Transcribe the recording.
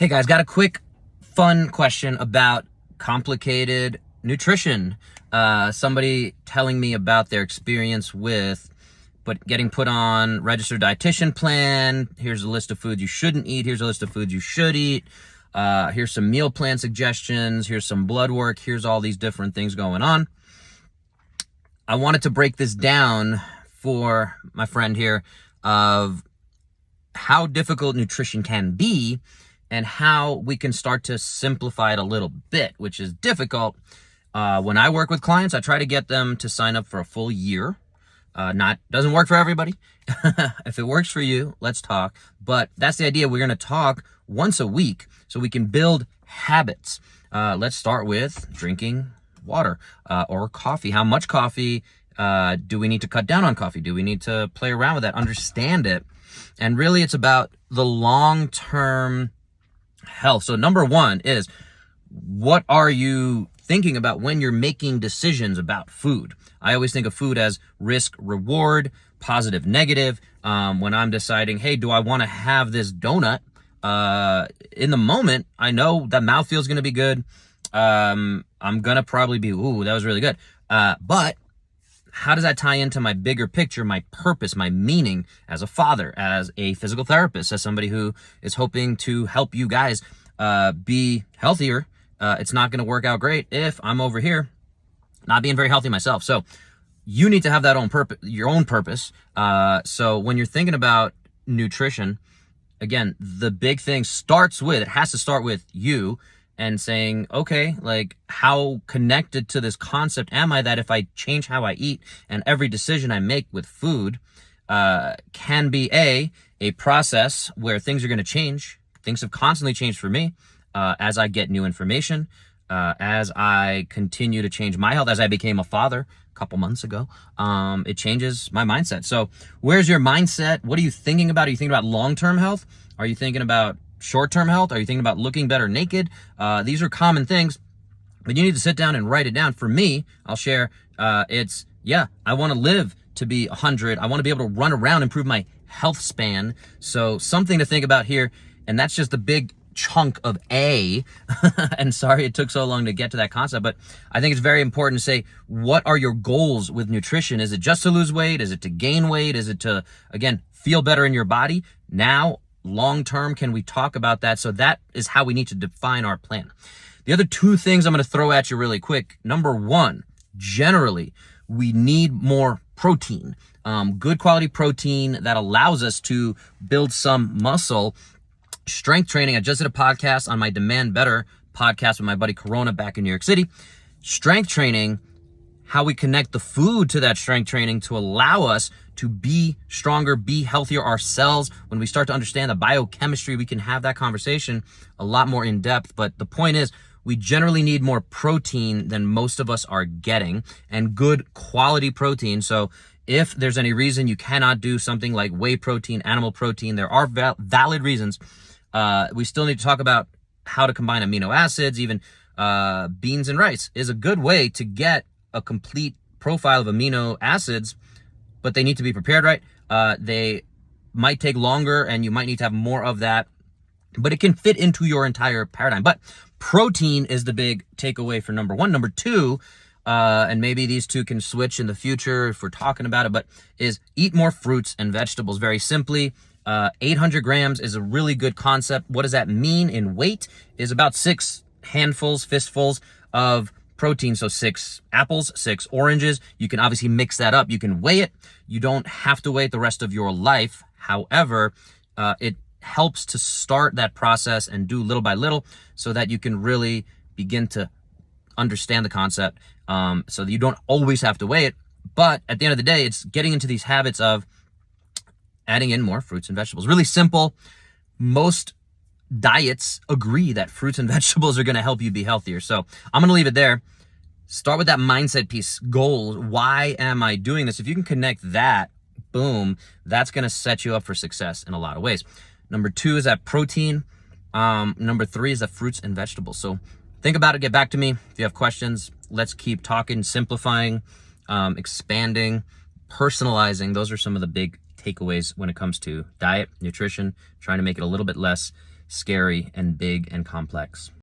Hey guys, got a quick fun question about complicated nutrition. Somebody telling me about their experience with getting put on registered dietitian plan. Here's a list of foods you shouldn't eat. Here's a list of foods you should eat. Here's some meal plan suggestions. Here's some blood work. Here's all these different things going on. I wanted to break this down for my friend here of how difficult nutrition can be and how we can start to simplify it a little bit, which is difficult. When I work with clients, I try to get them to sign up for a full year. Doesn't work for everybody. If it works for you, let's talk. But that's the idea. We're going to talk once a week so we can build habits. Let's start with drinking water or coffee. How much coffee do we need to cut down on coffee? Do we need to play around with that, understand it? And really, it's about the long-term health. So number one is, what are you thinking about when you're making decisions about food? I always think of food as risk, reward, positive, negative. When I'm deciding, hey, do I want to have this donut? In the moment, I know that mouthfeel is going to be good. I'm going to probably be, ooh, that was really good. But how does that tie into my bigger picture, my purpose, my meaning as a father, as a physical therapist, as somebody who is hoping to help you guys be healthier? It's not going to work out great if I'm over here not being very healthy myself. So you need to have that your own purpose. So when you're thinking about nutrition, again, the big thing it has to start with you and saying, okay, like, how connected to this concept am I that if I change how I eat and every decision I make with food can be a process where things are going to change. Things have constantly changed for me as I get new information, as I continue to change my health, as I became a father a couple months ago. It changes my mindset. So where's your mindset? What are you thinking about? Are you thinking about long-term health? Are you thinking about short-term health? Are you thinking about looking better naked? These are common things, but you need to sit down and write it down. For me, I'll share, I want to live to be 100. I want to be able to run around, improve my health span. So something to think about here, and that's just the big chunk of A. And sorry it took so long to get to that concept, but I think it's very important to say, what are your goals with nutrition? Is it just to lose weight? Is it to gain weight? Is it to, again, feel better in your body? Now, long term, can we talk about that? So that is how we need to define our plan. The other two things I'm going to throw at you really quick. Number one, generally, we need more protein, good quality protein that allows us to build some muscle. Strength training. I just did a podcast on my Demand Better podcast with my buddy Corona back in New York City. Strength training, how we connect the food to that strength training to allow us to be stronger, be healthier ourselves. When we start to understand the biochemistry, we can have that conversation a lot more in depth. But the point is, we generally need more protein than most of us are getting, and good quality protein. So if there's any reason you cannot do something like whey protein, animal protein, there are valid reasons. We still need to talk about how to combine amino acids. Even beans and rice is a good way to get a complete profile of amino acids, but they need to be prepared right. They might take longer and you might need to have more of that, but it can fit into your entire paradigm. But protein is the big takeaway for number one. Number two, and maybe these two can switch in the future if we're talking about it, but is eat more fruits and vegetables. Very simply, 800 grams is a really good concept. What does that mean in weight? Is about 6 handfuls, fistfuls of protein. So 6 apples, 6 oranges. You can obviously mix that up. You can weigh it. You don't have to weigh it the rest of your life. However, it helps to start that process and do little by little so that you can really begin to understand the concept, so that you don't always have to weigh it. But at the end of the day, it's getting into these habits of adding in more fruits and vegetables. Really simple. Most diets agree that fruits and vegetables are going to help you be healthier. So I'm going to leave it there. Start with that mindset piece. Goals. Why am I doing this? If you can connect that, boom, that's going to set you up for success in a lot of ways. Number 2 is that protein. Number 3 is that fruits and vegetables. So think about it. Get back to me if you have questions. Let's keep talking, simplifying, expanding, personalizing. Those are some of the big takeaways when it comes to diet, nutrition, trying to make it a little bit less scary and big and complex.